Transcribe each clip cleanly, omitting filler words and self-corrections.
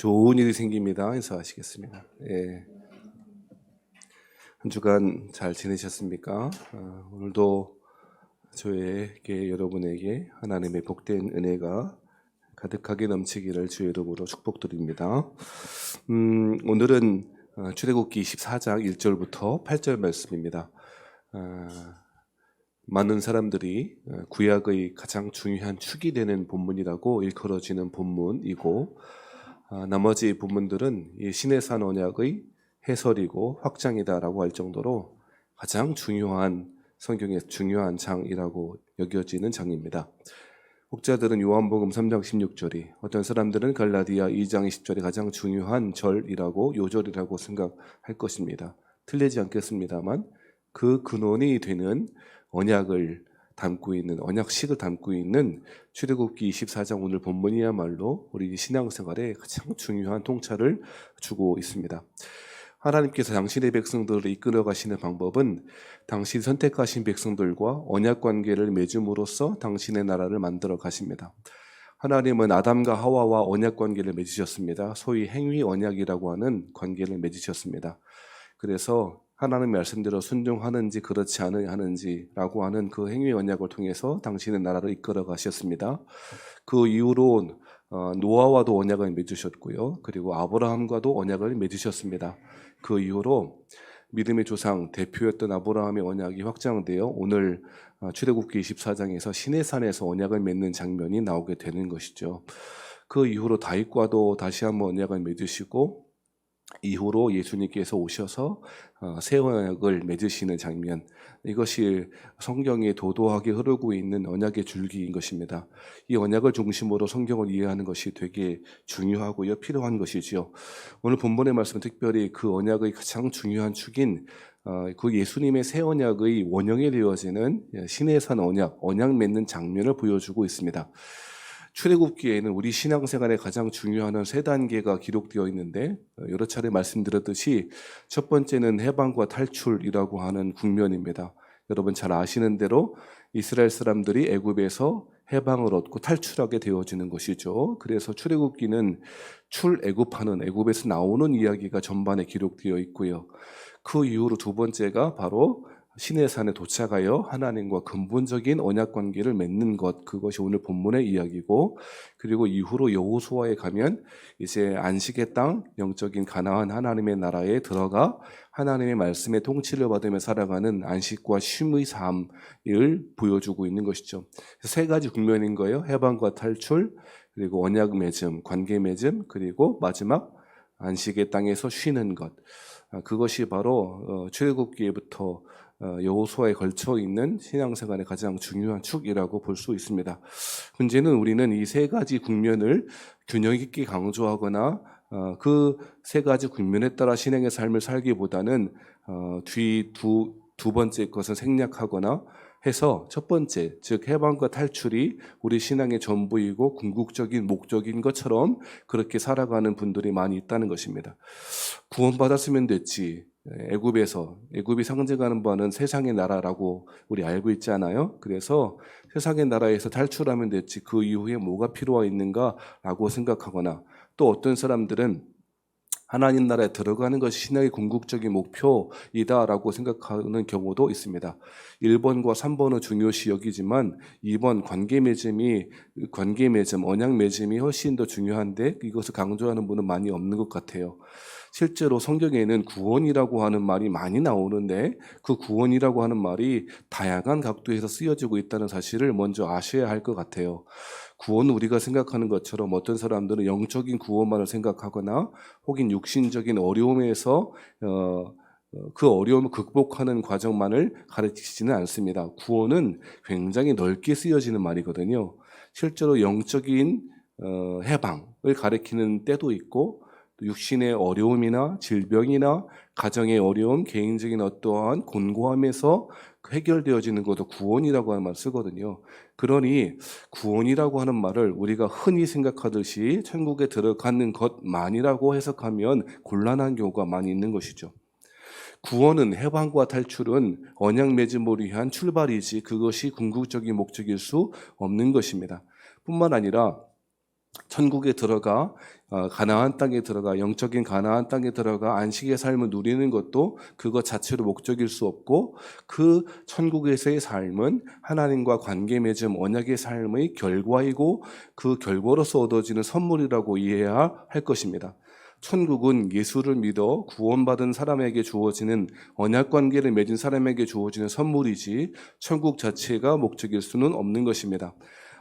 좋은 일이 생깁니다. 인사하시겠습니다. 예. 한 주간 잘 지내셨습니까? 오늘도 저에게 여러분에게 하나님의 복된 은혜가 가득하게 넘치기를 주의 이름으로 축복드립니다. 오늘은 출애굽기 24장 1절부터 8절 말씀입니다. 많은 사람들이 구약의 가장 중요한 축이 되는 본문이라고 일컬어지는 본문이고, 나머지 본문들은 이 시내산 언약의 해설이고 확장이다라고 할 정도로 가장 중요한 성경의 중요한 장이라고 여겨지는 장입니다. 혹자들은 요한복음 3장 16절이, 어떤 사람들은 갈라디아 2장 20절이 가장 중요한 절이라고, 요절이라고 생각할 것입니다. 틀리지 않겠습니다만 그 근원이 되는 언약을 담고 있는, 언약식을 담고 있는 출애굽기 24장 오늘 본문이야말로 우리 신앙생활에 가장 중요한 통찰을 주고 있습니다. 하나님께서 당신의 백성들을 이끌어 가시는 방법은 당신 선택하신 백성들과 언약 관계를 맺음으로써 당신의 나라를 만들어 가십니다. 하나님은 아담과 하와와 언약 관계를 맺으셨습니다. 소위 행위 언약이라고 하는 관계를 맺으셨습니다. 그래서 하나님 말씀대로 순종하는지 그렇지 않은지라고 하는 그 행위 언약을 통해서 당신의 나라를 이끌어 가셨습니다. 그 이후로 노아와도 언약을 맺으셨고요. 그리고 아브라함과도 언약을 맺으셨습니다. 그 이후로 믿음의 조상 대표였던 아브라함의 언약이 확장되어 오늘 출애굽기 24장에서 시내산에서 언약을 맺는 장면이 나오게 되는 것이죠. 그 이후로 다윗과도 다시 한번 언약을 맺으시고, 이후로 예수님께서 오셔서 새 언약을 맺으시는 장면, 이것이 성경에 도도하게 흐르고 있는 언약의 줄기인 것입니다. 이 언약을 중심으로 성경을 이해하는 것이 되게 중요하고요, 필요한 것이지요. 오늘 본문의 말씀은 특별히 그 언약의 가장 중요한 축인 그 예수님의 새 언약의 원형이 되어지는 시내산 언약 맺는 장면을 보여주고 있습니다. 출애굽기에는 우리 신앙생활에 가장 중요한 세 단계가 기록되어 있는데, 여러 차례 말씀드렸듯이 첫 번째는 해방과 탈출이라고 하는 국면입니다. 여러분 잘 아시는 대로 이스라엘 사람들이 애굽에서 해방을 얻고 탈출하게 되어지는 것이죠. 그래서 출애굽기는 출애굽하는, 애굽에서 나오는 이야기가 전반에 기록되어 있고요. 그 이후로 두 번째가 바로 시내산에 도착하여 하나님과 근본적인 언약 관계를 맺는 것, 그것이 오늘 본문의 이야기고, 그리고 이후로 여호수아에 가면 이제 안식의 땅, 영적인 가나안 하나님의 나라에 들어가 하나님의 말씀의 통치를 받으며 살아가는 안식과 쉼의 삶을 보여주고 있는 것이죠. 세 가지 국면인 거예요. 해방과 탈출, 그리고 언약 맺음, 관계 맺음, 그리고 마지막 안식의 땅에서 쉬는 것. 그것이 바로 출애굽기에부터 여호수아에 걸쳐 있는 신앙생활의 가장 중요한 축이라고 볼 수 있습니다. 문제는 우리는 이 세 가지 국면을 균형 있게 강조하거나 그 세 가지 국면에 따라 신앙의 삶을 살기보다는 뒤 두 번째 것은 생략하거나 해서 첫 번째, 즉 해방과 탈출이 우리 신앙의 전부이고 궁극적인 목적인 것처럼 그렇게 살아가는 분들이 많이 있다는 것입니다. 구원받았으면 됐지. 애굽이 상징하는 바는 세상의 나라라고 우리 알고 있잖아요. 그래서 세상의 나라에서 탈출하면 됐지, 그 이후에 뭐가 필요가 있는가라고 생각하거나, 또 어떤 사람들은 하나님 나라에 들어가는 것이 신앙의 궁극적인 목표이다라고 생각하는 경우도 있습니다. 1번과 3번은 중요시 여기지만 2번 관계 맺음, 언약 맺음이 훨씬 더 중요한데 이것을 강조하는 분은 많이 없는 것 같아요. 실제로 성경에는 구원이라고 하는 말이 많이 나오는데 그 구원이라고 하는 말이 다양한 각도에서 쓰여지고 있다는 사실을 먼저 아셔야 할 것 같아요. 구원은 우리가 생각하는 것처럼 어떤 사람들은 영적인 구원만을 생각하거나 혹은 육신적인 어려움에서 그 어려움을 극복하는 과정만을 가르치지는 않습니다. 구원은 굉장히 넓게 쓰여지는 말이거든요. 실제로 영적인 해방을 가리키는 때도 있고, 육신의 어려움이나 질병이나 가정의 어려움, 개인적인 어떠한 곤고함에서 해결되어지는 것도 구원이라고 하는 말을 쓰거든요. 그러니 구원이라고 하는 말을 우리가 흔히 생각하듯이 천국에 들어가는 것만이라고 해석하면 곤란한 경우가 많이 있는 것이죠. 구원은, 해방과 탈출은 언약 맺음을 위한 출발이지 그것이 궁극적인 목적일 수 없는 것입니다. 뿐만 아니라 천국에 들어가 가나안 땅에 들어가 영적인 가나안 땅에 들어가 안식의 삶을 누리는 것도 그것 자체로 목적일 수 없고 그 천국에서의 삶은 하나님과 관계 맺음 언약의 삶의 결과이고 그 결과로서 얻어지는 선물이라고 이해해야 할 것입니다. 천국은 예수를 믿어 구원받은 사람에게 주어지는 언약 관계를 맺은 사람에게 주어지는 선물이지 천국 자체가 목적일 수는 없는 것입니다.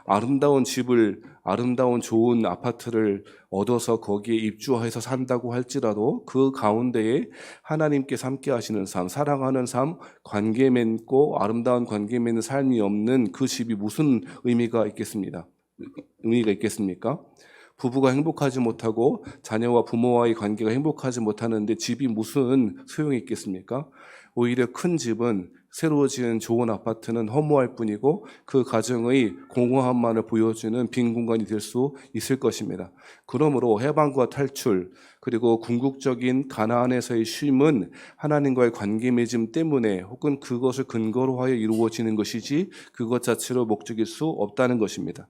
아름다운 집을 아름다운 좋은 아파트를 얻어서 거기에 입주해서 산다고 할지라도 그 가운데에 하나님께서 함께 하시는 삶, 사랑하는 삶, 관계 맺고 아름다운 관계 맺는 삶이 없는 그 집이 무슨 의미가 있겠습니까? 부부가 행복하지 못하고 자녀와 부모와의 관계가 행복하지 못하는데 집이 무슨 소용이 있겠습니까? 오히려 큰 집은 새로 지은 좋은 아파트는 허무할 뿐이고 그 가정의 공허함만을 보여주는 빈 공간이 될 수 있을 것입니다. 그러므로 해방과 탈출 그리고 궁극적인 가나안에서의 쉼은 하나님과의 관계 맺음 때문에 혹은 그것을 근거로 하여 이루어지는 것이지 그것 자체로 목적일 수 없다는 것입니다.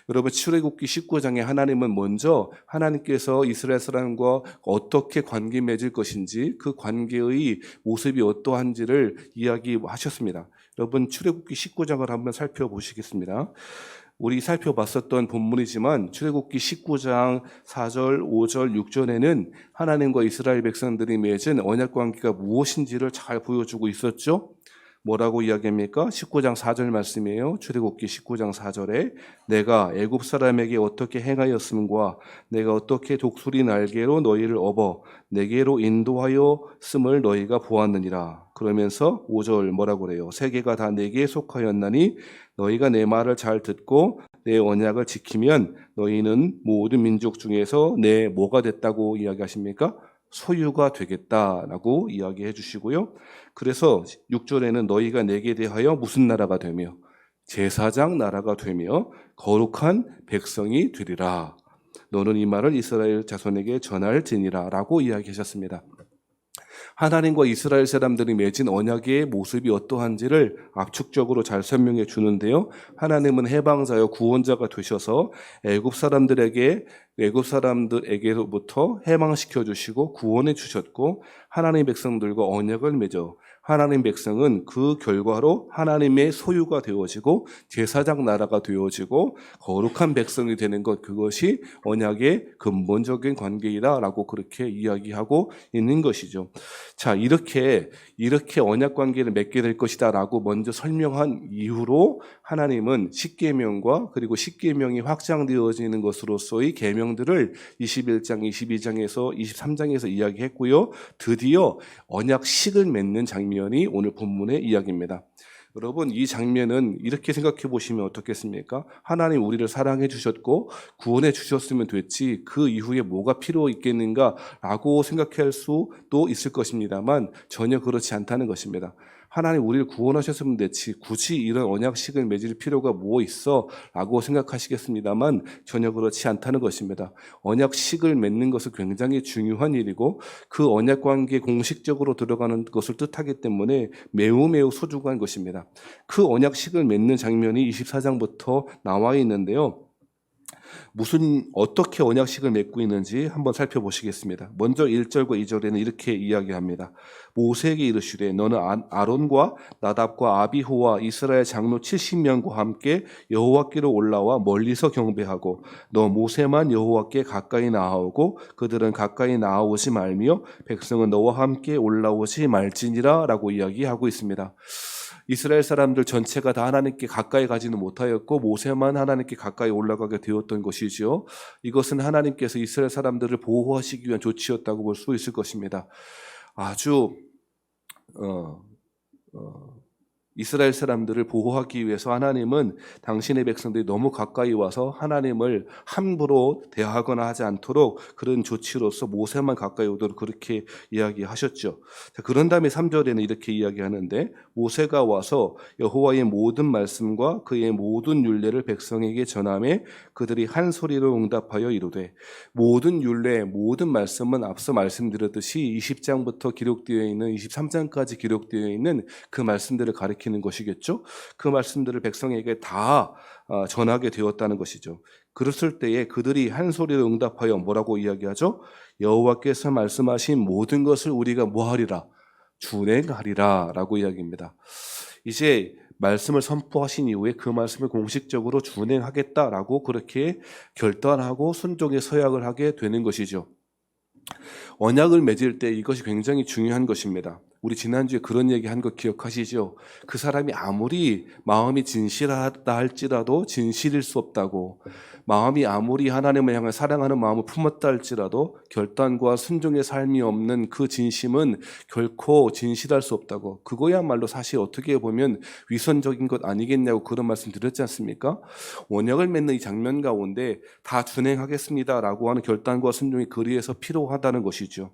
여러분 출애굽기 19장에 하나님은 먼저 하나님께서 이스라엘 사람과 어떻게 관계 맺을 것인지 그 관계의 모습이 어떠한지를 이야기하셨습니다. 여러분 출애굽기 19장을 한번 살펴보시겠습니다. 우리 살펴봤었던 본문이지만 출애굽기 19장 4절, 5절, 6절에는 하나님과 이스라엘 백성들이 맺은 언약 관계가 무엇인지를 잘 보여주고 있었죠. 뭐라고 이야기합니까? 19장 4절 말씀이에요. 출애굽기 19장 4절에 내가 애굽 사람에게 어떻게 행하였음과 내가 어떻게 독수리 날개로 너희를 업어 내게로 인도하였음을 너희가 보았느니라. 그러면서 5절 뭐라고 그래요? 세계가 다 내게 속하였나니 너희가 내 말을 잘 듣고 내 언약을 지키면 너희는 모든 민족 중에서 내 뭐가 됐다고 이야기하십니까? 소유가 되겠다라고 이야기해 주시고요. 그래서 6절에는 너희가 내게 대하여 무슨 나라가 되며 제사장 나라가 되며 거룩한 백성이 되리라. 너는 이 말을 이스라엘 자손에게 전할지니라 라고 이야기하셨습니다. 하나님과 이스라엘 사람들이 맺은 언약의 모습이 어떠한지를 압축적으로 잘 설명해 주는데요. 하나님은 해방자여 구원자가 되셔서 애굽 사람들에게로부터 해방시켜 주시고 구원해 주셨고 하나님의 백성들과 언약을 맺어 하나님 백성은 그 결과로 하나님의 소유가 되어지고 제사장 나라가 되어지고 거룩한 백성이 되는 것, 그것이 언약의 근본적인 관계이다라고 그렇게 이야기하고 있는 것이죠. 자, 이렇게 언약 관계를 맺게 될 것이다라고 먼저 설명한 이후로 하나님은 십계명과 그리고 십계명이 확장되어지는 것으로서의 계명들을 21장, 22장에서 23장에서 이야기했고요. 드디어 언약식을 맺는 장면이 오늘 본문의 이야기입니다. 여러분, 이 장면은 이렇게 생각해 보시면 어떻겠습니까? 하나님 우리를 사랑해 주셨고 구원해 주셨으면 됐지 그 이후에 뭐가 필요 있겠는가라고 생각할 수도 있을 것입니다만 전혀 그렇지 않다는 것입니다. 하나님 우리를 구원하셨으면 됐지 굳이 이런 언약식을 맺을 필요가 뭐 있어? 라고 생각하시겠습니다만 전혀 그렇지 않다는 것입니다. 언약식을 맺는 것은 굉장히 중요한 일이고 그 언약 관계에 공식적으로 들어가는 것을 뜻하기 때문에 매우 소중한 것입니다. 그 언약식을 맺는 장면이 24장부터 나와 있는데요. 어떻게 언약식을 맺고 있는지 한번 살펴보시겠습니다. 먼저 1절과 2절에는 이렇게 이야기합니다. 모세에게 이르시되 너는 아론과 나답과 아비후와 이스라엘 장로 70명과 함께 여호와께로 올라와 멀리서 경배하고 너 모세만 여호와께 가까이 나아오고 그들은 가까이 나아오지 말며 백성은 너와 함께 올라오지 말지니라 라고 이야기하고 있습니다. 이스라엘 사람들 전체가 다 하나님께 가까이 가지는 못하였고 모세만 하나님께 가까이 올라가게 되었던 것이지요. 이것은 하나님께서 이스라엘 사람들을 보호하시기 위한 조치였다고 볼 수 있을 것입니다. 아주 이스라엘 사람들을 보호하기 위해서 하나님은 당신의 백성들이 너무 가까이 와서 하나님을 함부로 대하거나 하지 않도록 그런 조치로서 모세만 가까이 오도록 그렇게 이야기하셨죠. 자, 그런 다음에 3절에는 이렇게 이야기하는데 모세가 와서 여호와의 모든 말씀과 그의 모든 율례를 백성에게 전하매 그들이 한 소리로 응답하여 이르되 모든 율례, 모든 말씀은 앞서 말씀드렸듯이 20장부터 기록되어 있는 23장까지 기록되어 있는 그 말씀들을 가리키는 것이겠죠. 그 말씀들을 백성에게 다 전하게 되었다는 것이죠. 그랬을 때에 그들이 한 소리로 응답하여 뭐라고 이야기하죠? 여호와께서 말씀하신 모든 것을 우리가 뭐하리라? 준행하리라 라고 이야기합니다. 이제 말씀을 선포하신 이후에 그 말씀을 공식적으로 준행하겠다라고 그렇게 결단하고 순종의 서약을 하게 되는 것이죠. 언약을 맺을 때 이것이 굉장히 중요한 것입니다. 우리 지난주에 그런 얘기 한 거 기억하시죠? 그 사람이 아무리 마음이 진실하다 할지라도 진실일 수 없다고, 마음이 아무리 하나님을 향해 사랑하는 마음을 품었다 할지라도 결단과 순종의 삶이 없는 그 진심은 결코 진실할 수 없다고, 그거야말로 사실 어떻게 보면 위선적인 것 아니겠냐고 그런 말씀 드렸지 않습니까? 언약을 맺는 이 장면 가운데 다 준행하겠습니다라고 하는 결단과 순종이 그리에서 필요하다는 것이죠.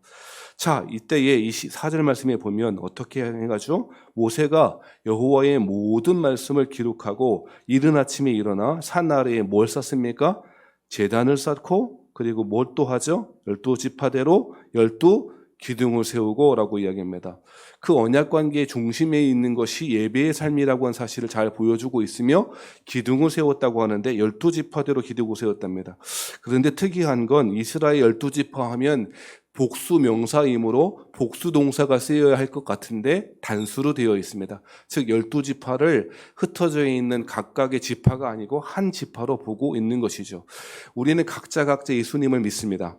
자, 이때에 이 4절 말씀에 보면 어떻게 해가지고 모세가 여호와의 모든 말씀을 기록하고 이른 아침에 일어나 산 아래에 뭘 쌓습니까? 제단을 쌓고, 그리고 뭘 또 하죠? 12지파대로 12기둥을 세우고 라고 이야기합니다. 그 언약 관계의 중심에 있는 것이 예배의 삶이라고 하는 사실을 잘 보여주고 있으며, 기둥을 세웠다고 하는데 12지파대로 기둥을 세웠답니다. 그런데 특이한 건 이스라엘 12지파 하면 복수 명사이므로 복수 동사가 쓰여야 할 것 같은데 단수로 되어 있습니다. 즉 12지파를 흩어져 있는 각각의 지파가 아니고 한 지파로 보고 있는 것이죠. 우리는 각자 예수님을 믿습니다.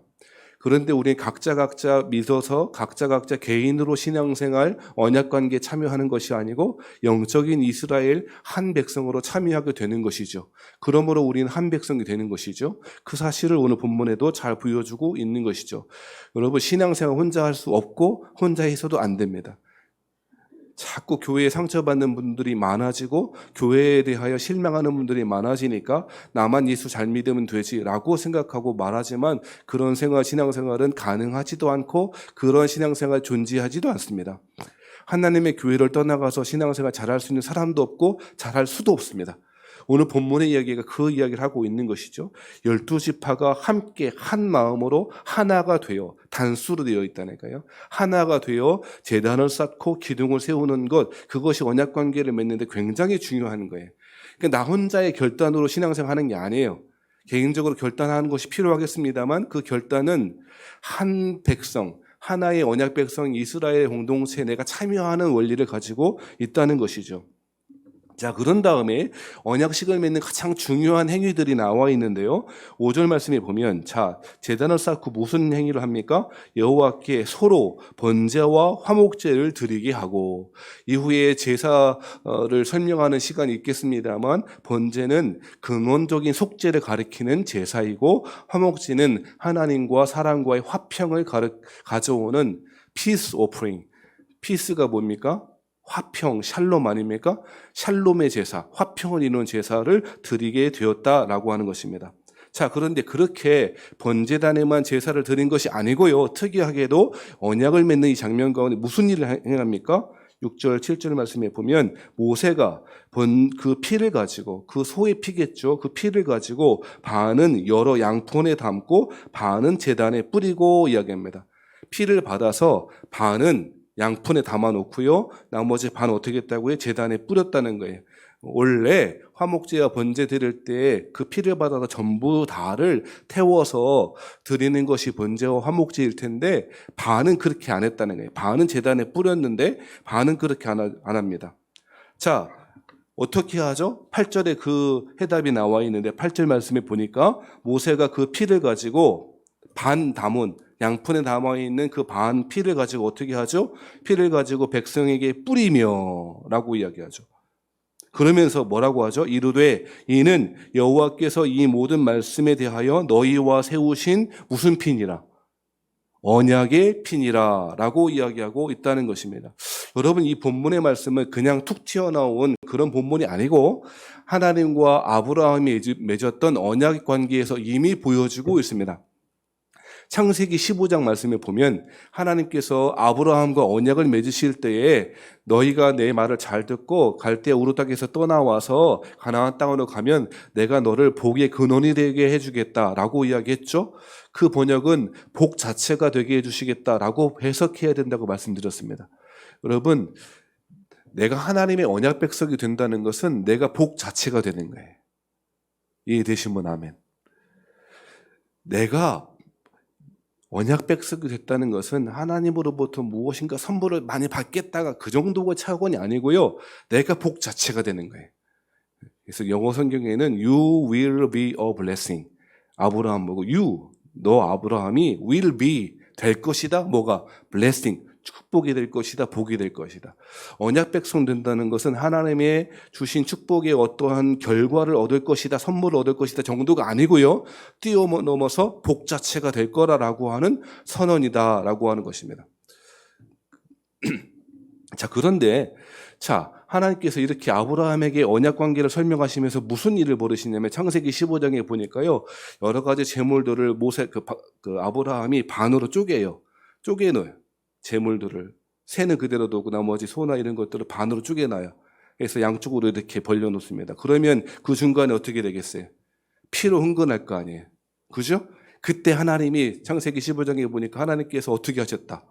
그런데 우리는 각자 믿어서 각자 개인으로 신앙생활, 언약관계에 참여하는 것이 아니고 영적인 이스라엘 한 백성으로 참여하게 되는 것이죠. 그러므로 우리는 한 백성이 되는 것이죠. 그 사실을 오늘 본문에도 잘 보여주고 있는 것이죠. 여러분, 신앙생활 혼자 할 수 없고 혼자 해서도 안 됩니다. 자꾸 교회에 상처받는 분들이 많아지고 교회에 대하여 실망하는 분들이 많아지니까 나만 예수 잘 믿으면 되지라고 생각하고 말하지만 그런 신앙생활은 가능하지도 않고 그런 신앙생활 존재하지도 않습니다. 하나님의 교회를 떠나가서 신앙생활 잘할 수 있는 사람도 없고 잘할 수도 없습니다. 오늘 본문의 이야기가 그 이야기를 하고 있는 것이죠. 12지파가 함께 한 마음으로 하나가 되어, 단수로 되어 있다니까요. 하나가 되어 제단을 쌓고 기둥을 세우는 것, 그것이 언약관계를 맺는데 굉장히 중요한 거예요. 그러니까 나 혼자의 결단으로 신앙생활 하는 게 아니에요. 개인적으로 결단하는 것이 필요하겠습니다만 그 결단은 한 백성, 하나의 언약 백성 이스라엘 공동체에 내가 참여하는 원리를 가지고 있다는 것이죠. 자, 그런 다음에 언약식을 맺는 가장 중요한 행위들이 나와 있는데요. 5절 말씀에 보면, 자, 제단을 쌓고 무슨 행위를 합니까? 여호와께 소로 번제와 화목제를 드리게 하고, 이후에 제사를 설명하는 시간이 있겠습니다만, 번제는 근원적인 속죄를 가리키는 제사이고, 화목제는 하나님과 사람과의 화평을 가져오는 peace offering. peace가 뭡니까? 화평, 샬롬 아닙니까? 샬롬의 제사, 화평을 이루는 제사를 드리게 되었다라고 하는 것입니다. 자, 그런데 그렇게 번제단에만 제사를 드린 것이 아니고요. 특이하게도 언약을 맺는 이 장면 가운데 무슨 일을 행합니까? 6절, 7절 말씀에 보면 모세가 그 피를 가지고, 그 소의 피겠죠. 그 피를 가지고 반은 여러 양푼에 담고 반은 제단에 뿌리고 이야기합니다. 피를 받아서 반은 양푼에 담아놓고요. 나머지 반 어떻게 했다고요? 제단에 뿌렸다는 거예요. 원래 화목제와 번제 드릴 때 그 피를 받아서 전부 다를 태워서 드리는 것이 번제와 화목제일 텐데 반은 그렇게 안 했다는 거예요. 반은 제단에 뿌렸는데 반은 그렇게 안 합니다. 자, 어떻게 하죠? 8절에 그 해답이 나와 있는데 8절 말씀에 보니까 모세가 그 피를 가지고 반 담은 양푼에 담아있는 그 반 피를 가지고 어떻게 하죠? 피를 가지고 백성에게 뿌리며 라고 이야기하죠. 그러면서 뭐라고 하죠? 이르되 이는 여호와께서 이 모든 말씀에 대하여 너희와 세우신 무슨 피니라? 언약의 피니라 라고 이야기하고 있다는 것입니다. 여러분, 이 본문의 말씀은 그냥 툭 튀어나온 그런 본문이 아니고 하나님과 아브라함이 맺었던 언약 관계에서 이미 보여주고 있습니다. 창세기 15장 말씀에 보면 하나님께서 아브라함과 언약을 맺으실 때에 너희가 내 말을 잘 듣고 갈대아 우르 땅에서 떠나와서 가나안 땅으로 가면 내가 너를 복의 근원이 되게 해주겠다라고 이야기했죠. 그 번역은 복 자체가 되게 해주시겠다라고 해석해야 된다고 말씀드렸습니다. 여러분, 내가 하나님의 언약 백성이 된다는 것은 내가 복 자체가 되는 거예요. 이해되신 분 아멘. 내가 언약 백성이 됐다는 것은 하나님으로부터 무엇인가 선물을 많이 받겠다가 그 정도가 차원이 아니고요. 내가 복 자체가 되는 거예요. 그래서 영어 성경에는 You will be a blessing. 아브라함 보고 너 아브라함이 will be 될 것이다. 뭐가? blessing. 축복이 될 것이다. 복이 될 것이다. 언약 백성 된다는 것은 하나님의 주신 축복의 어떠한 결과를 얻을 것이다. 선물을 얻을 것이다 정도가 아니고요. 뛰어넘어서 복 자체가 될 거라고 하는 선언이다라고 하는 것입니다. 자, 그런데 하나님께서 이렇게 아브라함에게 언약 관계를 설명하시면서 무슨 일을 벌이시냐면 창세기 15장에 보니까요. 여러 가지 재물들을 아브라함이 반으로 쪼개놓어요. 재물들을 새는 그대로 두고 나머지 소나 이런 것들을 반으로 쪼개놔요. 그래서 양쪽으로 이렇게 벌려놓습니다. 그러면 그 중간에 어떻게 되겠어요? 피로 흥건할 거 아니에요. 그죠? 그때 하나님이 창세기 15장에 보니까 하나님께서 어떻게 하셨다?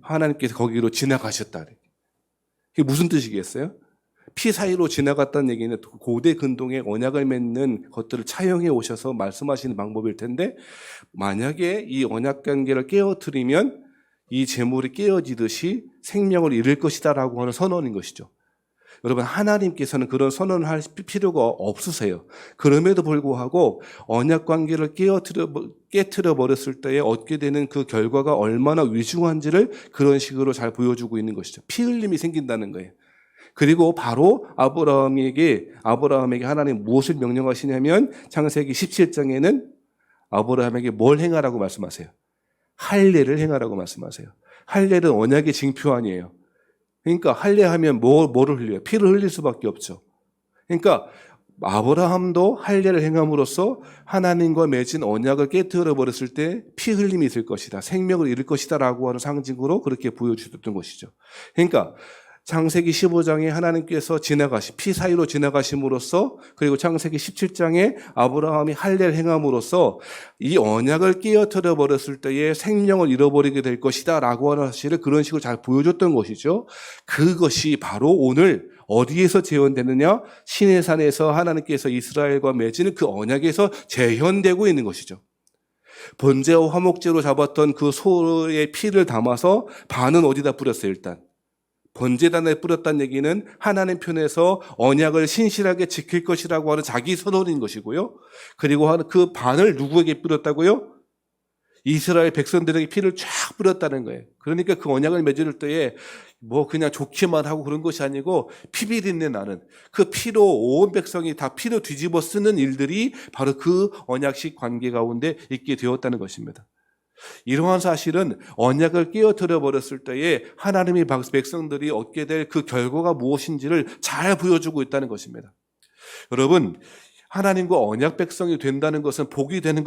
하나님께서 거기로 지나가셨다. 이게 무슨 뜻이겠어요? 피 사이로 지나갔다는 얘기는 고대 근동의 언약을 맺는 것들을 차용해 오셔서 말씀하시는 방법일 텐데 만약에 이 언약 관계를 깨어뜨리면 이 재물이 깨어지듯이 생명을 잃을 것이다 라고 하는 선언인 것이죠. 여러분 하나님께서는 그런 선언을 할 필요가 없으세요. 그럼에도 불구하고 언약 관계를 깨트려 버렸을 때에 얻게 되는 그 결과가 얼마나 위중한지를 그런 식으로 잘 보여주고 있는 것이죠. 피 흘림이 생긴다는 거예요. 그리고 바로 아브라함에게 하나님 무엇을 명령하시냐면 창세기 17장에는 아브라함에게 뭘 행하라고 말씀하세요? 할례를 행하라고 말씀하세요. 할례는 언약의 징표 아니에요. 그러니까 할례하면 뭐를 흘려요? 피를 흘릴 수밖에 없죠. 그러니까 아브라함도 할례를 행함으로써 하나님과 맺은 언약을 깨뜨려 버렸을 때 피 흘림이 있을 것이다. 생명을 잃을 것이다 라고 하는 상징으로 그렇게 보여주셨던 것이죠. 그러니까 창세기 15장에 하나님께서 피 사이로 지나가심으로써 그리고 창세기 17장에 아브라함이 할례를 행함으로써 이 언약을 깨어뜨려 버렸을 때에 생명을 잃어버리게 될 것이다 라고 하는 사실을 그런 식으로 잘 보여줬던 것이죠. 그것이 바로 오늘 어디에서 재현되느냐? 시내산에서 하나님께서 이스라엘과 맺은 그 언약에서 재현되고 있는 것이죠. 번제와 화목제로 잡았던 그 소의 피를 담아서 반은 어디다 뿌렸어요 일단? 번제단에 뿌렸다는 얘기는 하나님 편에서 언약을 신실하게 지킬 것이라고 하는 자기 선언인 것이고요. 그리고 그 반을 누구에게 뿌렸다고요? 이스라엘 백성들에게 피를 쫙 뿌렸다는 거예요. 그러니까 그 언약을 맺을 때에 그냥 좋기만 하고 그런 것이 아니고 피비린내 나는 그 피로 온 백성이 다 피로 뒤집어 쓰는 일들이 바로 그 언약식 관계 가운데 있게 되었다는 것입니다. 이러한 사실은 언약을 깨어뜨려 버렸을 때에 하나님의 백성들이 얻게 될 그 결과가 무엇인지를 잘 보여주고 있다는 것입니다. 여러분, 하나님과 언약 백성이 된다는 것은 복이 되는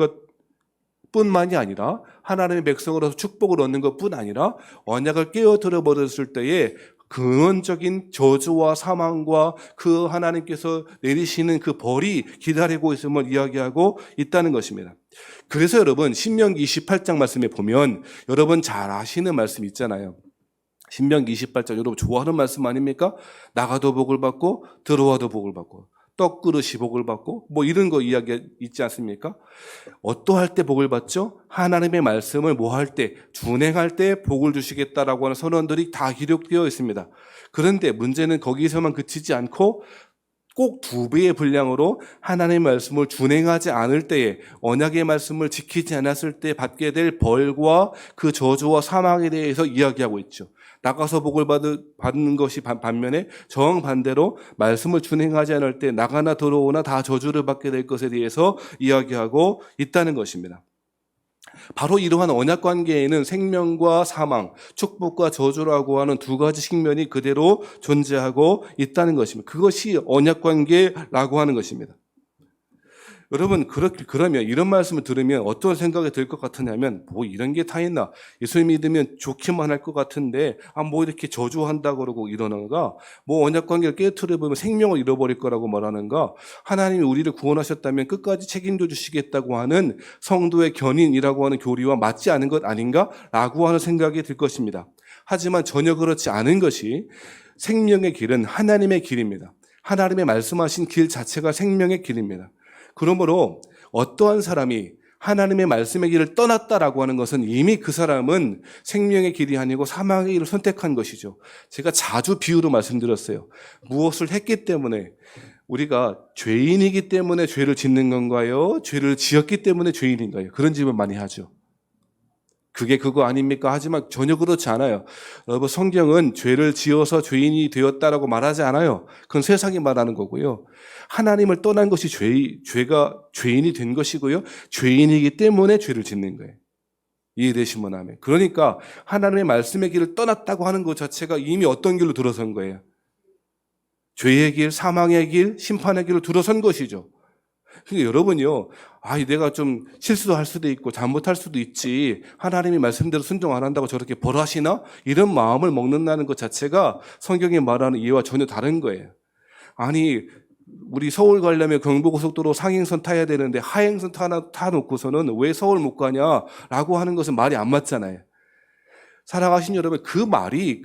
것뿐만이 아니라 하나님의 백성으로서 축복을 얻는 것뿐 아니라 언약을 깨어뜨려 버렸을 때에 근원적인 저주와 사망과 그 하나님께서 내리시는 그 벌이 기다리고 있음을 이야기하고 있다는 것입니다. 그래서 여러분 신명기 28장 말씀에 보면 여러분 잘 아시는 말씀 있잖아요. 신명기 28장 여러분 좋아하는 말씀 아닙니까? 나가도 복을 받고 들어와도 복을 받고 떡그릇이 복을 받고 이런 거 이야기 있지 않습니까? 어떠할 때 복을 받죠? 하나님의 말씀을 할 때? 준행할 때 복을 주시겠다라고 하는 선언들이 다 기록되어 있습니다. 그런데 문제는 거기서만 그치지 않고 꼭 2배의 분량으로 하나님의 말씀을 준행하지 않을 때에 언약의 말씀을 지키지 않았을 때 받게 될 벌과 그 저주와 사망에 대해서 이야기하고 있죠. 나가서 복을 받는 것이 반면에 정반대로 말씀을 준행하지 않을 때 나가나 들어오나 다 저주를 받게 될 것에 대해서 이야기하고 있다는 것입니다. 바로 이러한 언약 관계에는 생명과 사망, 축복과 저주라고 하는 2가지 측면이 그대로 존재하고 있다는 것입니다. 그것이 언약 관계라고 하는 것입니다. 여러분 그러면 이런 말씀을 들으면 어떤 생각이 들 것 같으냐면 이런 게 다 있나? 예수 믿으면 좋기만 할 것 같은데 이렇게 저주한다 그러고 이러는가? 언약 관계를 깨트려 보면 생명을 잃어버릴 거라고 말하는가? 하나님이 우리를 구원하셨다면 끝까지 책임져 주시겠다고 하는 성도의 견인이라고 하는 교리와 맞지 않은 것 아닌가? 라고 하는 생각이 들 것입니다. 하지만 전혀 그렇지 않은 것이 생명의 길은 하나님의 길입니다. 하나님의 말씀하신 길 자체가 생명의 길입니다. 그러므로 어떠한 사람이 하나님의 말씀의 길을 떠났다라고 하는 것은 이미 그 사람은 생명의 길이 아니고 사망의 길을 선택한 것이죠. 제가 자주 비유로 말씀드렸어요. 무엇을 했기 때문에, 우리가 죄인이기 때문에 죄를 짓는 건가요? 죄를 지었기 때문에 죄인인가요? 그런 질문 많이 하죠. 그게 그거 아닙니까? 하지만 전혀 그렇지 않아요. 여러분, 성경은 죄를 지어서 죄인이 되었다라고 말하지 않아요. 그건 세상이 말하는 거고요. 하나님을 떠난 것이 죄가 죄인이 된 것이고요. 죄인이기 때문에 죄를 짓는 거예요. 이해되시면 아멘. 그러니까 하나님의 말씀의 길을 떠났다고 하는 것 자체가 이미 어떤 길로 들어선 거예요? 죄의 길, 사망의 길, 심판의 길로 들어선 것이죠. 그러니까 여러분요, 내가 좀 실수도 할 수도 있고 잘못할 수도 있지, 하나님이 말씀대로 순종 안 한다고 저렇게 벌하시나? 이런 마음을 먹는다는 것 자체가 성경이 말하는 이해와 전혀 다른 거예요. 아니, 우리 서울 가려면 경부고속도로 상행선 타야 되는데 하행선 타놓고서는 왜 서울 못 가냐라고 하는 것은 말이 안 맞잖아요. 살아가신 여러분, 그 말이,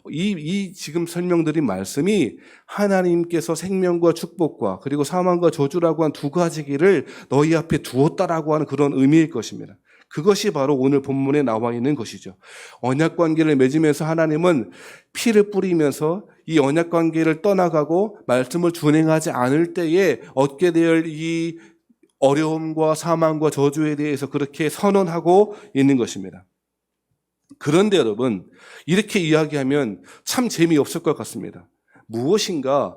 이 지금 설명드린 말씀이 하나님께서 생명과 축복과 그리고 사망과 저주라고 한 두 가지 길을 너희 앞에 두었다라고 하는 그런 의미일 것입니다. 그것이 바로 오늘 본문에 나와 있는 것이죠. 언약 관계를 맺으면서 하나님은 피를 뿌리면서 이 언약 관계를 떠나가고 말씀을 준행하지 않을 때에 얻게 될 이 어려움과 사망과 저주에 대해서 그렇게 선언하고 있는 것입니다. 그런데 여러분, 이렇게 이야기하면 참 재미없을 것 같습니다. 무엇인가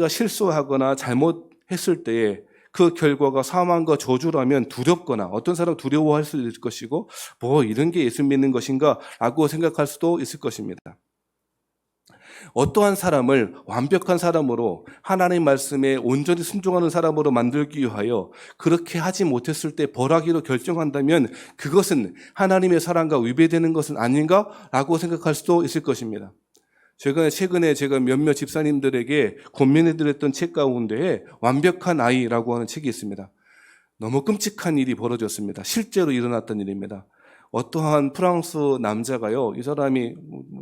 실수하거나 잘못했을 때에 그 결과가 사망과 저주라면 두렵거나, 어떤 사람은 두려워할 수도 있을 것이고, 이런 게 예수 믿는 것인가 라고 생각할 수도 있을 것입니다. 어떠한 사람을 완벽한 사람으로, 하나님 말씀에 온전히 순종하는 사람으로 만들기 위하여 그렇게 하지 못했을 때 벌하기로 결정한다면 그것은 하나님의 사랑과 위배되는 것은 아닌가라고 생각할 수도 있을 것입니다. 최근에 제가 몇몇 집사님들에게 고민해드렸던 책 가운데에 완벽한 아이라고 하는 책이 있습니다. 너무 끔찍한 일이 벌어졌습니다. 실제로 일어났던 일입니다. 어떠한 프랑스 남자가요, 이 사람이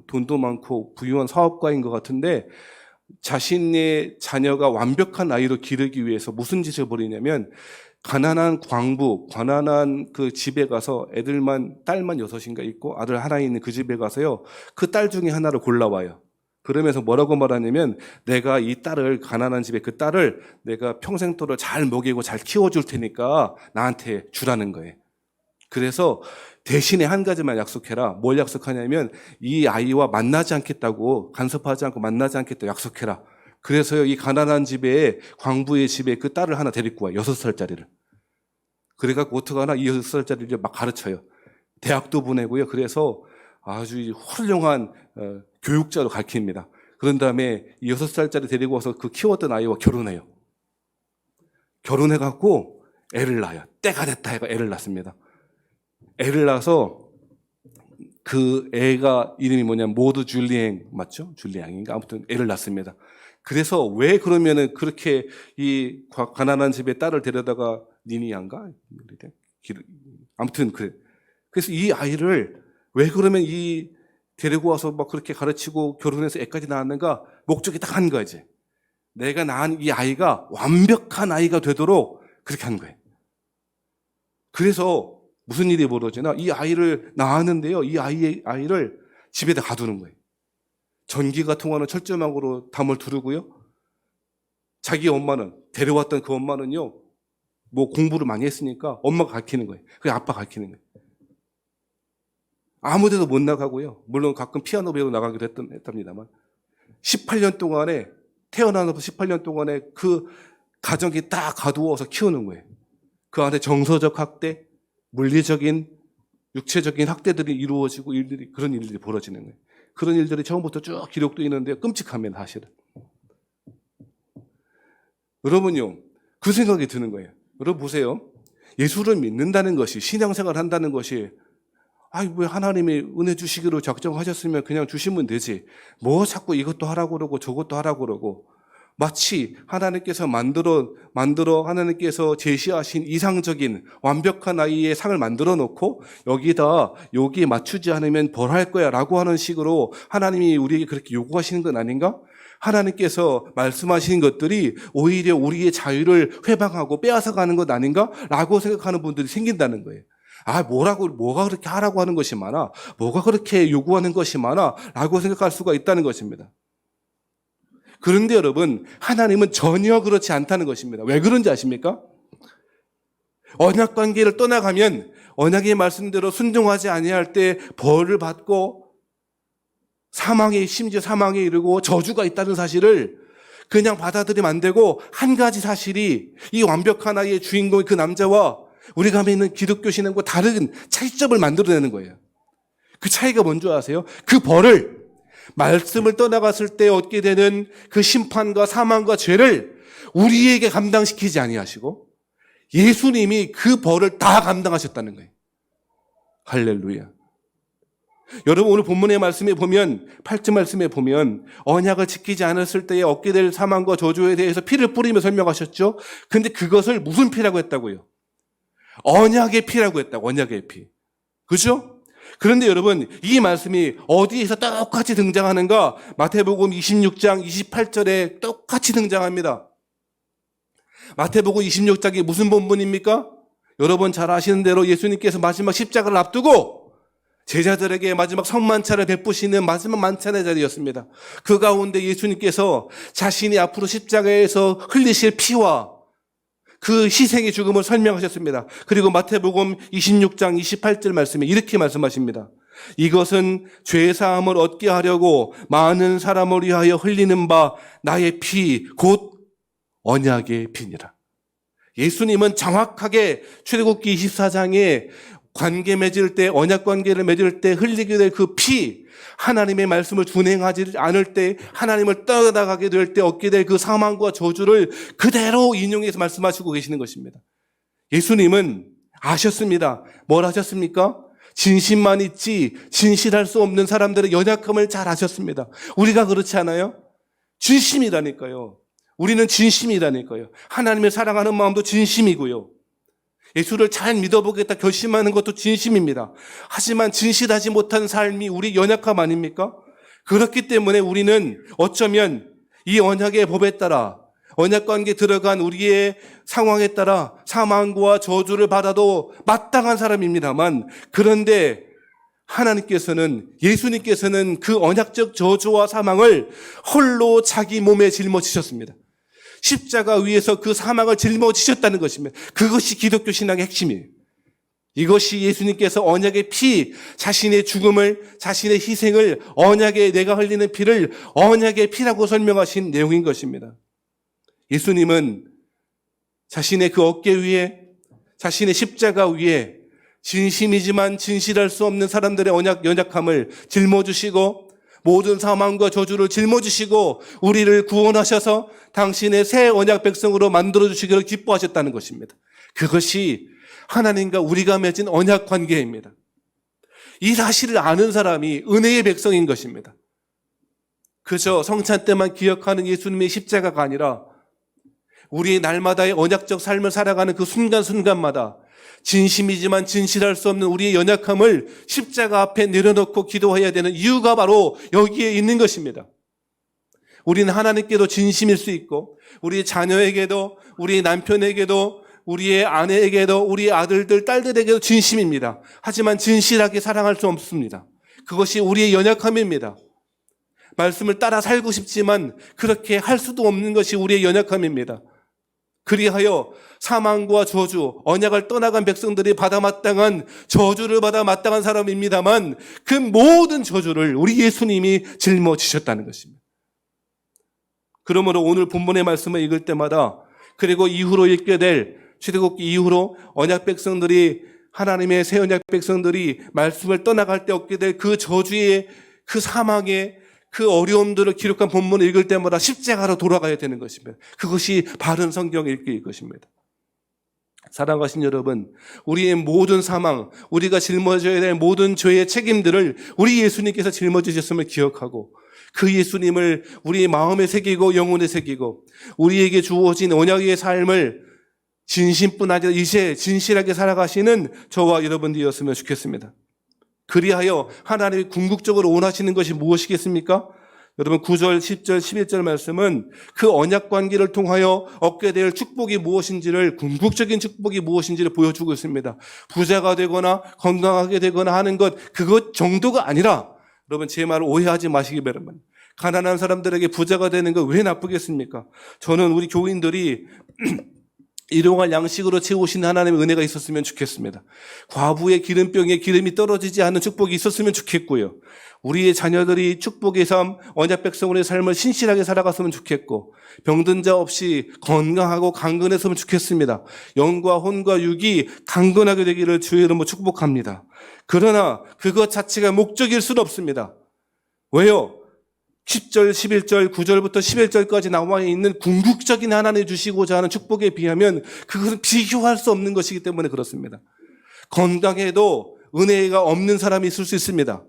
돈도 많고 부유한 사업가인 것 같은데 자신의 자녀가 완벽한 아이로 기르기 위해서 무슨 짓을 벌이냐면, 가난한 광부, 가난한 그 집에 가서 딸만 6인가 있고 아들 하나 있는 그 집에 가서요, 그 딸 중에 하나를 골라와요. 그러면서 뭐라고 말하냐면, 내가 이 딸을, 가난한 집에 그 딸을 내가 평생토록 잘 먹이고 잘 키워줄 테니까 나한테 주라는 거예요. 그래서 대신에 한 가지만 약속해라. 뭘 약속하냐면, 이 아이와 만나지 않겠다고, 간섭하지 않고 만나지 않겠다고 약속해라. 그래서요, 이 가난한 집에, 광부의 집에 그 딸을 하나 데리고 와. 6살짜리를. 그래갖고 어떡하나, 이 6살짜리를 막 가르쳐요. 대학도 보내고요. 그래서 아주 훌륭한 교육자로 가르칩니다. 그런 다음에 이 6살짜리 데리고 와서 그 키웠던 아이와 결혼해요. 결혼해갖고 애를 낳아요. 때가 됐다 해가 애를 낳습니다. 애를 낳아서 그 애가 이름이 뭐냐면 모두 줄리앵, 맞죠? 줄리앵인가? 아무튼 애를 낳습니다. 그래서 왜 그러면은 그렇게 이 가난한 집에 딸을 데려다가 니니안가? 아무튼 그래. 그래서 이 아이를 왜 그러면 데리고 와서 막 그렇게 가르치고 결혼해서 애까지 낳았는가? 목적이 딱 한 거지. 내가 낳은 이 아이가 완벽한 아이가 되도록 그렇게 한 거예요. 그래서 무슨 일이 벌어지나? 이 아이를 낳았는데요, 이 아이를 집에다 가두는 거예요. 전기가 통하는 철조망으로 담을 두르고요. 자기 엄마는, 데려왔던 그 엄마는요, 공부를 많이 했으니까 엄마가 가르치는 거예요. 그게 아빠 가르치는 거예요. 아무 데도 못 나가고요. 물론 가끔 피아노 배우러 나가기도 했답니다만, 18년 동안에, 태어나서 18년 동안에 그 가정이 딱 가두어서 키우는 거예요. 그 안에 정서적 학대, 물리적인, 육체적인 학대들이 이루어지고 그런 일들이 벌어지는 거예요. 그런 일들이 처음부터 쭉 기록도 있는데 끔찍합니다, 사실은. 여러분요, 그 생각이 드는 거예요. 여러분 보세요. 예수를 믿는다는 것이, 신앙생활 한다는 것이, 왜 하나님이 은혜 주시기로 작정하셨으면 그냥 주시면 되지. 자꾸 이것도 하라고 그러고 저것도 하라고 그러고. 마치 하나님께서 만들어 하나님께서 제시하신 이상적인 완벽한 아이의 상을 만들어 놓고 여기에 맞추지 않으면 벌할 거야 라고 하는 식으로 하나님이 우리에게 그렇게 요구하시는 건 아닌가? 하나님께서 말씀하신 것들이 오히려 우리의 자유를 회방하고 빼앗아가는 것 아닌가라고 생각하는 분들이 생긴다는 거예요. 뭐가 그렇게 하라고 하는 것이 많아? 뭐가 그렇게 요구하는 것이 많아? 라고 생각할 수가 있다는 것입니다. 그런데 여러분, 하나님은 전혀 그렇지 않다는 것입니다. 왜 그런지 아십니까? 언약 관계를 떠나가면 언약의 말씀대로 순종하지 아니할 때 벌을 받고 심지어 사망에 이르고 저주가 있다는 사실을 그냥 받아들이면 안 되고, 한 가지 사실이 이 완벽한 아이의 주인공의 그 남자와 우리가 믿는 기독교 신앙과 다른 차이점을 만들어내는 거예요. 그 차이가 뭔지 아세요? 그 벌을, 말씀을 떠나갔을 때 얻게 되는 그 심판과 사망과 죄를 우리에게 감당시키지 아니하시고 예수님이 그 벌을 다 감당하셨다는 거예요. 할렐루야. 여러분, 오늘 본문의 말씀에 보면, 8절 말씀에 보면 언약을 지키지 않았을 때에 얻게 될 사망과 저주에 대해서 피를 뿌리며 설명하셨죠. 근데 그것을 무슨 피라고 했다고요? 언약의 피라고 했다고. 언약의 피. 그죠? 그런데 여러분, 이 말씀이 어디에서 똑같이 등장하는가? 마태복음 26장 28절에 똑같이 등장합니다. 마태복음 26장이 무슨 본문입니까? 여러분 잘 아시는 대로 예수님께서 마지막 십자가를 앞두고 제자들에게 마지막 성만찬을 베푸시는 마지막 만찬의 자리였습니다. 그 가운데 예수님께서 자신이 앞으로 십자가에서 흘리실 피와 그 희생의 죽음을 설명하셨습니다. 그리고 마태복음 26장 28절 말씀에 이렇게 말씀하십니다. 이것은 죄사함을 얻게 하려고 많은 사람을 위하여 흘리는 바 나의 피 곧 언약의 피니라. 예수님은 정확하게 출애굽기 24장에 관계 맺을 때, 언약 관계를 맺을 때 흘리게 될 그 피, 하나님의 말씀을 준행하지 않을 때, 하나님을 떠나가게 될 때 얻게 될 그 사망과 저주를 그대로 인용해서 말씀하시고 계시는 것입니다. 예수님은 아셨습니다. 뭘 하셨습니까? 진심만 있지 진실할 수 없는 사람들의 연약함을 잘 아셨습니다. 우리가 그렇지 않아요? 진심이라니까요. 우리는 진심이라니까요. 하나님을 사랑하는 마음도 진심이고요. 예수를 잘 믿어보겠다 결심하는 것도 진심입니다. 하지만 진실하지 못한 삶이 우리 연약함 아닙니까? 그렇기 때문에 우리는 어쩌면 이 언약의 법에 따라, 언약관계에 들어간 우리의 상황에 따라 사망과 저주를 받아도 마땅한 사람입니다만, 그런데 하나님께서는, 예수님께서는 그 언약적 저주와 사망을 홀로 자기 몸에 짊어지셨습니다. 십자가 위에서 그 사망을 짊어지셨다는 것입니다. 그것이 기독교 신앙의 핵심이에요. 이것이 예수님께서 언약의 피, 자신의 죽음을, 자신의 희생을, 언약에 내가 흘리는 피를 언약의 피라고 설명하신 내용인 것입니다. 예수님은 자신의 그 어깨 위에, 자신의 십자가 위에 진심이지만 진실할 수 없는 사람들의 연약함을 짊어지시고 모든 사망과 저주를 짊어지시고 우리를 구원하셔서 당신의 새 언약 백성으로 만들어주시기를 기뻐하셨다는 것입니다. 그것이 하나님과 우리가 맺은 언약 관계입니다. 이 사실을 아는 사람이 은혜의 백성인 것입니다. 그저 성찬 때만 기억하는 예수님의 십자가가 아니라 우리의 날마다의 언약적 삶을 살아가는 그 순간순간마다 진심이지만 진실할 수 없는 우리의 연약함을 십자가 앞에 내려놓고 기도해야 되는 이유가 바로 여기에 있는 것입니다. 우리는 하나님께도 진심일 수 있고, 우리 자녀에게도, 우리 남편에게도, 우리의 아내에게도, 우리의 아들들, 딸들에게도 진심입니다. 하지만 진실하게 사랑할 수 없습니다. 그것이 우리의 연약함입니다. 말씀을 따라 살고 싶지만 그렇게 할 수도 없는 것이 우리의 연약함입니다. 그리하여 사망과 저주, 언약을 떠나간 백성들이 받아 마땅한 저주를 받아 마땅한 사람입니다만 그 모든 저주를 우리 예수님이 짊어지셨다는 것입니다. 그러므로 오늘 본문의 말씀을 읽을 때마다, 그리고 이후로 읽게 될 출애굽기 이후로 언약 백성들이, 하나님의 새 언약 백성들이 말씀을 떠나갈 때 얻게 될 그 저주의, 그 사망의 그 어려움들을 기록한 본문을 읽을 때마다 십자가로 돌아가야 되는 것입니다. 그것이 바른 성경 읽기일 것입니다. 사랑하신 여러분, 우리의 모든 사망, 우리가 짊어져야 될 모든 죄의 책임들을 우리 예수님께서 짊어지셨음을 기억하고 그 예수님을 우리의 마음에 새기고 영혼에 새기고 우리에게 주어진 언약의 삶을 진심뿐 아니라 이제 진실하게 살아가시는 저와 여러분들이었으면 좋겠습니다. 그리하여 하나님이 궁극적으로 원하시는 것이 무엇이겠습니까? 여러분 9절, 10절, 11절 말씀은 그 언약 관계를 통하여 얻게 될 축복이 무엇인지를, 궁극적인 축복이 무엇인지를 보여주고 있습니다. 부자가 되거나 건강하게 되거나 하는 것, 그것 정도가 아니라, 여러분 제 말을 오해하지 마시기 바랍니다. 가난한 사람들에게 부자가 되는 거 왜 나쁘겠습니까? 저는 우리 교인들이 일용할 양식으로 채우신 하나님의 은혜가 있었으면 좋겠습니다. 과부의 기름병에 기름이 떨어지지 않는 축복이 있었으면 좋겠고요. 우리의 자녀들이 축복의 삶, 언약 백성으로의 삶을 신실하게 살아갔으면 좋겠고, 병든 자 없이 건강하고 강건했으면 좋겠습니다. 영과 혼과 육이 강건하게 되기를 주의 이름으로 축복합니다. 그러나 그것 자체가 목적일 수는 없습니다. 왜요? 10절, 11절, 9절부터 11절까지 나와 있는 궁극적인 하나님이 주시고자 하는 축복에 비하면 그것은 비교할 수 없는 것이기 때문에 그렇습니다. 건강해도 은혜가 없는 사람이 있을 수 있습니다.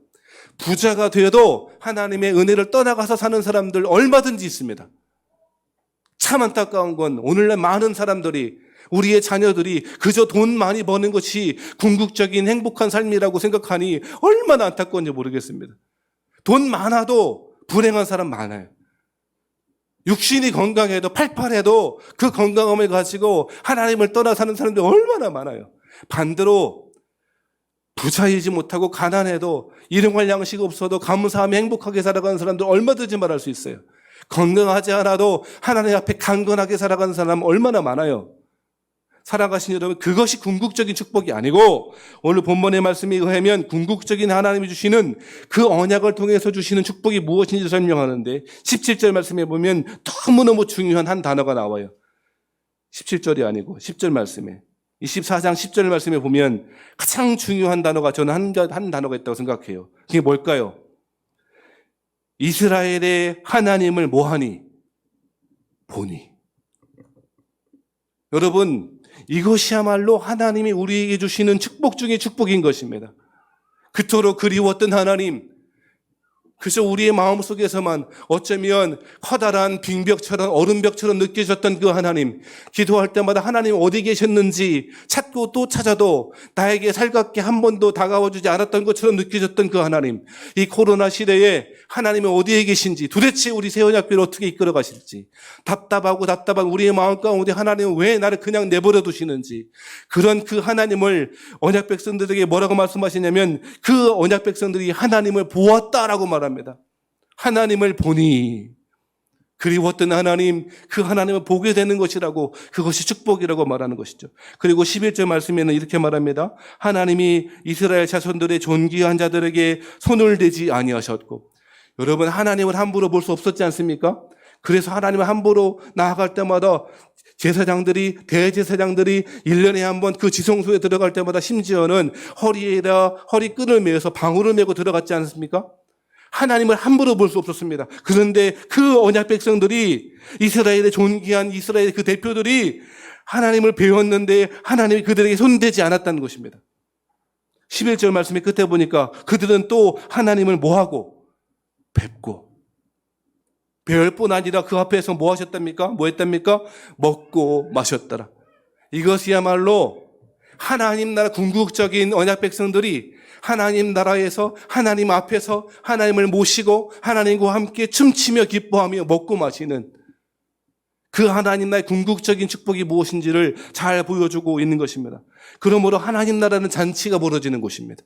부자가 되어도 하나님의 은혜를 떠나가서 사는 사람들 얼마든지 있습니다. 참 안타까운 건 오늘날 많은 사람들이, 우리의 자녀들이 그저 돈 많이 버는 것이 궁극적인 행복한 삶이라고 생각하니 얼마나 안타까운지 모르겠습니다. 돈 많아도 불행한 사람 많아요. 육신이 건강해도 팔팔해도 그 건강함을 가지고 하나님을 떠나 사는 사람들이 얼마나 많아요. 반대로 부자이지 못하고 가난해도 일용할 양식 없어도 감사하며 행복하게 살아가는 사람들 얼마든지 말할 수 있어요. 건강하지 않아도 하나님 앞에 강건하게 살아가는 사람 얼마나 많아요. 살아가신 여러분, 그것이 궁극적인 축복이 아니고, 오늘 본문의 말씀에 의하면 궁극적인 하나님이 주시는 그 언약을 통해서 주시는 축복이 무엇인지 설명하는데, 17절 말씀에 보면 너무너무 중요한 한 단어가 나와요. 17절이 아니고 10절 말씀에, 24장 10절 말씀에 보면 가장 중요한 단어가, 저는 한 단어가 있다고 생각해요. 그게 뭘까요? 이스라엘의 하나님을 뭐하니? 보니. 여러분, 이것이야말로 하나님이 우리에게 주시는 축복 중에 축복인 것입니다. 그토록 그리웠던 하나님, 그저 우리의 마음속에서만 어쩌면 커다란 빙벽처럼, 얼음벽처럼 느껴졌던 그 하나님, 기도할 때마다 하나님 어디 계셨는지 찾고 또 찾아도 나에게 살갑게 한 번도 다가와 주지 않았던 것처럼 느껴졌던 그 하나님, 이 코로나 시대에 하나님은 어디에 계신지, 도대체 우리 세원학교를 어떻게 이끌어 가실지, 답답한 우리의 마음 가운데 하나님은 왜 나를 그냥 내버려 두시는지, 그런 그 하나님을 언약 백성들에게 뭐라고 말씀하시냐면, 그 언약 백성들이 하나님을 보았다라고 말합니다. 하나님을 보니, 그리웠던 하나님, 그 하나님을 보게 되는 것이라고, 그것이 축복이라고 말하는 것이죠. 그리고 11절 말씀에는 이렇게 말합니다. 하나님이 이스라엘 자손들의 존귀한 자들에게 손을 대지 아니하셨고, 여러분, 하나님을 함부로 볼 수 없었지 않습니까? 그래서 하나님을 함부로 나아갈 때마다 제사장들이, 대제사장들이 1년에 한 번 그 지성소에 들어갈 때마다 심지어는 허리에다 허리끈을 매어서 방울을 메고 들어갔지 않습니까? 하나님을 함부로 볼 수 없었습니다. 그런데 그 언약 백성들이, 이스라엘의 존귀한 이스라엘의 그 대표들이 하나님을 배웠는데 하나님이 그들에게 손대지 않았다는 것입니다. 11절 말씀의 끝에 보니까 그들은 또 하나님을 뭐하고? 뵙고. 배울 뿐 아니라 그 앞에서 뭐 하셨답니까? 뭐 했답니까? 먹고 마셨더라. 이것이야말로 하나님 나라 궁극적인 언약 백성들이 하나님 나라에서, 하나님 앞에서 하나님을 모시고 하나님과 함께 춤추며 기뻐하며 먹고 마시는 그 하나님 나라의 궁극적인 축복이 무엇인지를 잘 보여주고 있는 것입니다. 그러므로 하나님 나라는 잔치가 벌어지는 곳입니다.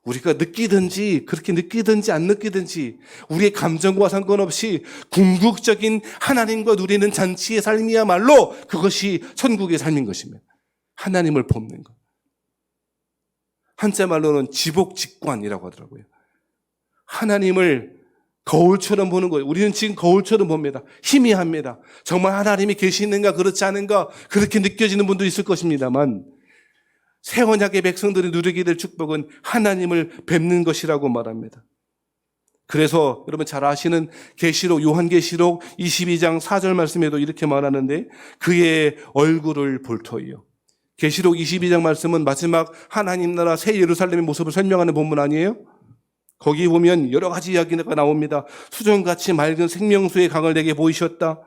우리가 느끼든지 그렇게 느끼든지 안 느끼든지 우리의 감정과 상관없이 궁극적인 하나님과 누리는 잔치의 삶이야말로 그것이 천국의 삶인 것입니다. 하나님을 봅는 것. 한자 말로는 지복직관이라고 하더라고요. 하나님을 거울처럼 보는 거예요. 우리는 지금 거울처럼 봅니다. 희미합니다. 정말 하나님이 계시는가 그렇지 않은가 그렇게 느껴지는 분도 있을 것입니다만, 새 언약의 백성들이 누리게 될 축복은 하나님을 뵙는 것이라고 말합니다. 그래서 여러분 잘 아시는 계시록, 요한계시록 22장 4절 말씀에도 이렇게 말하는데, 그의 얼굴을 볼 터이요. 계시록 22장 말씀은 마지막 하나님 나라 새 예루살렘의 모습을 설명하는 본문 아니에요? 거기 보면 여러 가지 이야기가 나옵니다. 수정같이 맑은 생명수의 강을 내게 보이셨다.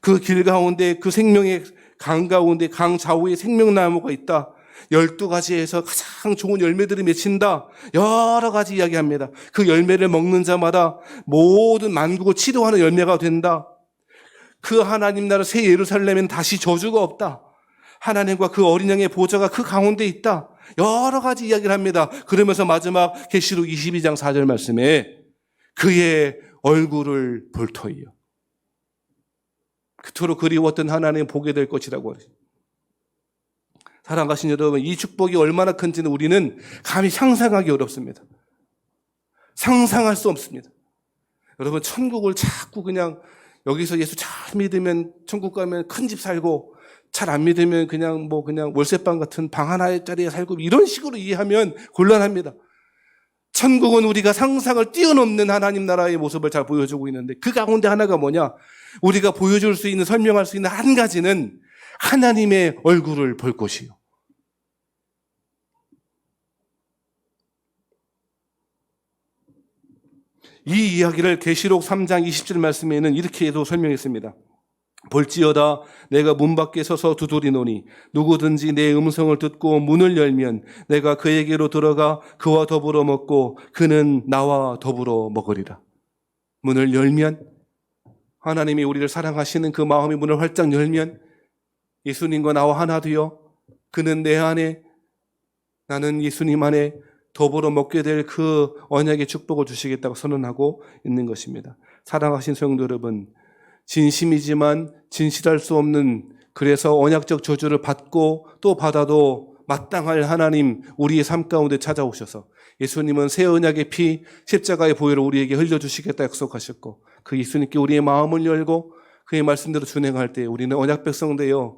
그 길 가운데, 그 생명의 강 가운데 강 좌우에 생명나무가 있다. 12가지에서 가장 좋은 열매들이 맺힌다. 여러 가지 이야기합니다. 그 열매를 먹는 자마다 모든 만국을 치료하는 열매가 된다. 그 하나님 나라 새 예루살렘엔 다시 저주가 없다. 하나님과 그 어린 양의 보좌가 그 가운데 있다. 여러 가지 이야기를 합니다. 그러면서 마지막 계시록 22장 4절 말씀에 그의 얼굴을 볼 터이요. 그토록 그리웠던 하나님 보게 될 것이라고 하죠. 사랑하신 여러분, 이 축복이 얼마나 큰지는 우리는 감히 상상하기 어렵습니다. 상상할 수 없습니다. 여러분, 천국을 자꾸 그냥 여기서 예수 잘 믿으면 천국 가면 큰 집 살고 잘 안 믿으면 그냥 월세방 같은 방 하나짜리에 살고 이런 식으로 이해하면 곤란합니다. 천국은 우리가 상상을 뛰어넘는 하나님 나라의 모습을 잘 보여주고 있는데 그 가운데 하나가 뭐냐? 우리가 보여줄 수 있는, 설명할 수 있는 한 가지는 하나님의 얼굴을 볼 것이요. 이 이야기를 계시록 3장 20절 말씀에는 이렇게도 설명했습니다. 볼지어다 내가 문 밖에 서서 두드리노니 누구든지 내 음성을 듣고 문을 열면 내가 그에게로 들어가 그와 더불어 먹고 그는 나와 더불어 먹으리라. 문을 열면, 하나님이 우리를 사랑하시는 그 마음의 문을 활짝 열면 예수님과 나와 하나 되어 그는 내 안에, 나는 예수님 안에 더불어 먹게 될 그 언약의 축복을 주시겠다고 선언하고 있는 것입니다. 사랑하신 성도 여러분, 진심이지만 진실할 수 없는, 그래서 언약적 저주를 받고 또 받아도 마땅할 하나님, 우리의 삶 가운데 찾아오셔서 예수님은 새 언약의 피, 십자가의 보혈을 우리에게 흘려주시겠다 약속하셨고 그 예수님께 우리의 마음을 열고 그의 말씀대로 준행할 때 우리는 언약 백성 되어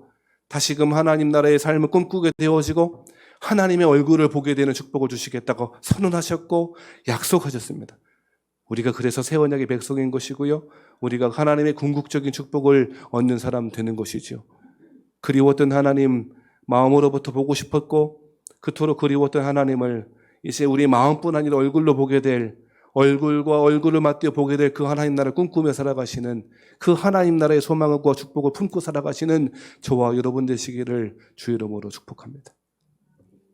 다시금 하나님 나라의 삶을 꿈꾸게 되어지고 하나님의 얼굴을 보게 되는 축복을 주시겠다고 선언하셨고 약속하셨습니다. 우리가 그래서 새 언약의 백성인 것이고요. 우리가 하나님의 궁극적인 축복을 얻는 사람 되는 것이죠. 그리웠던 하나님 마음으로부터 보고 싶었고 그토록 그리웠던 하나님을 이제 우리 마음뿐 아니라 얼굴로 보게 될, 얼굴과 얼굴을 맞대어 보게 될 그 하나님 나라를 꿈꾸며 살아가시는, 그 하나님 나라의 소망과 축복을 품고 살아가시는 저와 여러분 되시기를 주의 이름으로 축복합니다.